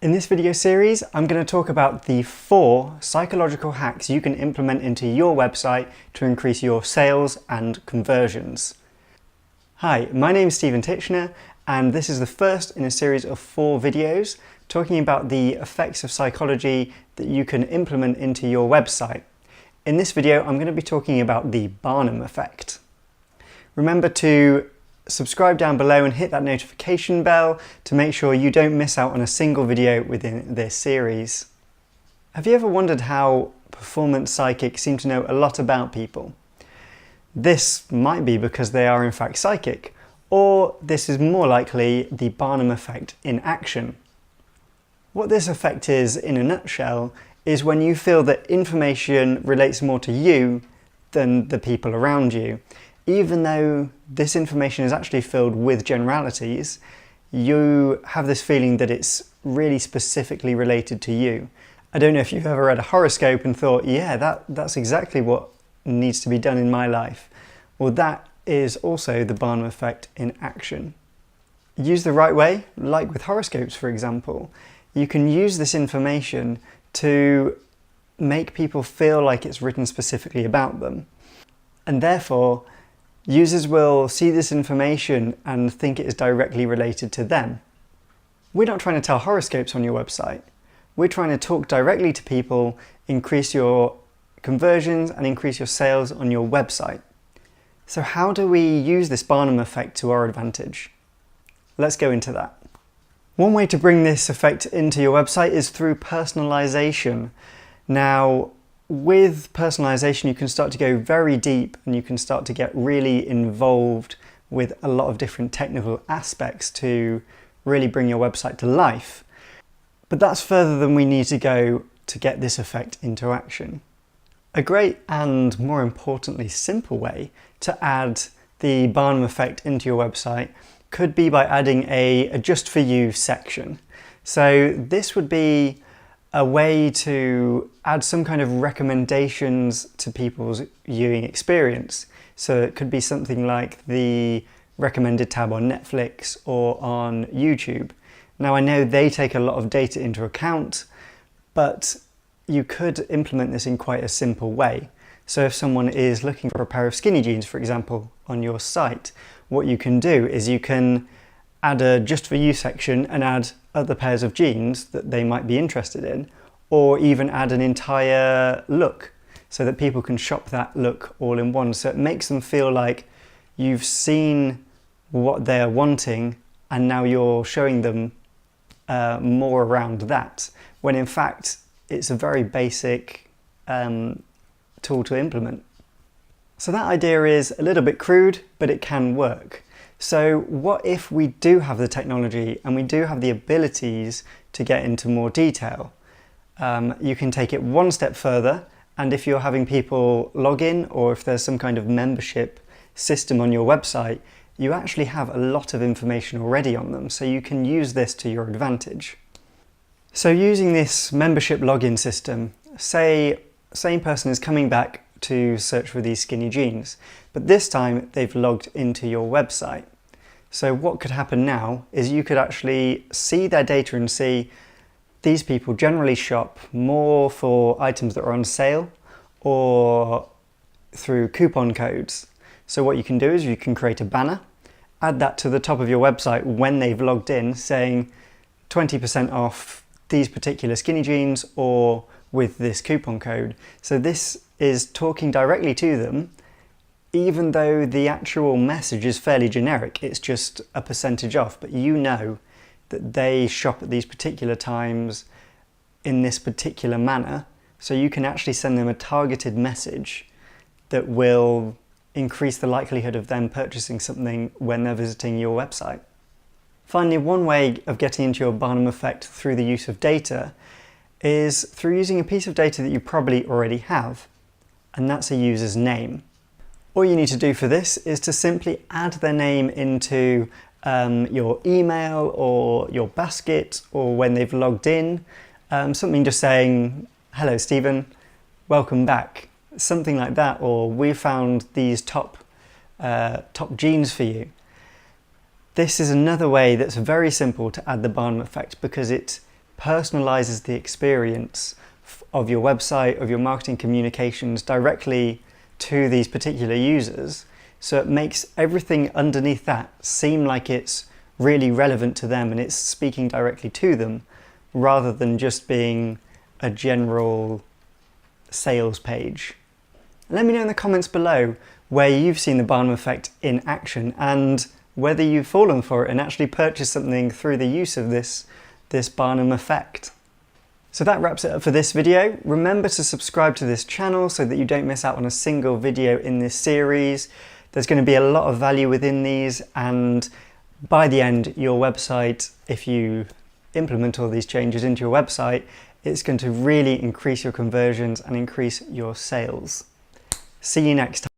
In this video series, I'm going to talk about the 4 psychological hacks you can implement into your website to increase your sales and conversions. Hi, my name is Stephen Titchener, and this is the first in a series of 4 videos talking about the effects of psychology that you can implement into your website. In this video, I'm going to be talking about the Barnum Effect. Remember to subscribe down below and hit that notification bell to make sure you don't miss out on a single video within this series. Have you ever wondered how performance psychics seem to know a lot about people? This might be because they are in fact psychic, or this is more likely the Barnum Effect in action. What this effect is, in a nutshell, is when you feel that information relates more to you than the people around you. Even though this information is actually filled with generalities, you have this feeling that it's really specifically related to you. I don't know if you've ever read a horoscope and thought, yeah, that's exactly what needs to be done in my life. Well, that is also the Barnum Effect in action. Used the right way, like with horoscopes for example, you can use this information to make people feel like it's written specifically about them. And therefore, users will see this information and think it is directly related to them. We're not trying to tell horoscopes on your website. We're trying to talk directly to people, increase your conversions and increase your sales on your website. So how do we use this Barnum effect to our advantage? Let's go into that. One way to bring this effect into your website is through personalization. Now, with personalization, you can start to go very deep and you can start to get really involved with a lot of different technical aspects to really bring your website to life. But that's further than we need to go to get this effect into action. A great and, more importantly, simple way to add the Barnum effect into your website could be by adding a just for you section. So this would be a way to add some kind of recommendations to people's viewing experience. So it could be something like the recommended tab on Netflix or on YouTube. Now I know they take a lot of data into account, but you could implement this in quite a simple way. So if someone is looking for a pair of skinny jeans, for example, on your site, what you can do is you can add a just for you section and add other pairs of jeans that they might be interested in, or even add an entire look so that people can shop that look all in one. So it makes them feel like you've seen what they're wanting and now you're showing them more around that, when in fact it's a very basic tool to implement. So that idea is a little bit crude, but it can work. So what if we do have the technology and we do have the abilities to get into more detail? You can take it one step further, and if you're having people log in or if there's some kind of membership system on your website, you actually have a lot of information already on them, so you can use this to your advantage. So using this membership login system, say same person is coming back to search for these skinny jeans, but this time they've logged into your website. So what could happen now is you could actually see their data and see these people generally shop more for items that are on sale or through coupon codes. So what you can do is you can create a banner, add that to the top of your website when they've logged in, saying 20% off these particular skinny jeans or with this coupon code. So this is talking directly to them, even though the actual message is fairly generic. It's just a percentage off, but you know that they shop at these particular times in this particular manner, so you can actually send them a targeted message that will increase the likelihood of them purchasing something when they're visiting your website. Finally, one way of getting into your Barnum effect through the use of data is through using a piece of data that you probably already have, and that's a user's name. All you need to do for this is to simply add their name into your email or your basket, or when they've logged in, something just saying, "Hello Stephen, welcome back," something like that, or "We found these top jeans for you." This is another way that's very simple to add the Barnum effect, because it personalizes the experience of your website, of your marketing communications directly to these particular users. So it makes everything underneath that seem like it's really relevant to them and it's speaking directly to them, rather than just being a general sales page. Let me know in the comments below where you've seen the Barnum Effect in action and whether you've fallen for it and actually purchased something through the use of this Barnum Effect. So that wraps it up for this video. Remember to subscribe to this channel so that you don't miss out on a single video in this series. There's going to be a lot of value within these, and by the end, your website, if you implement all these changes into your website, it's going to really increase your conversions and increase your sales. See you next time.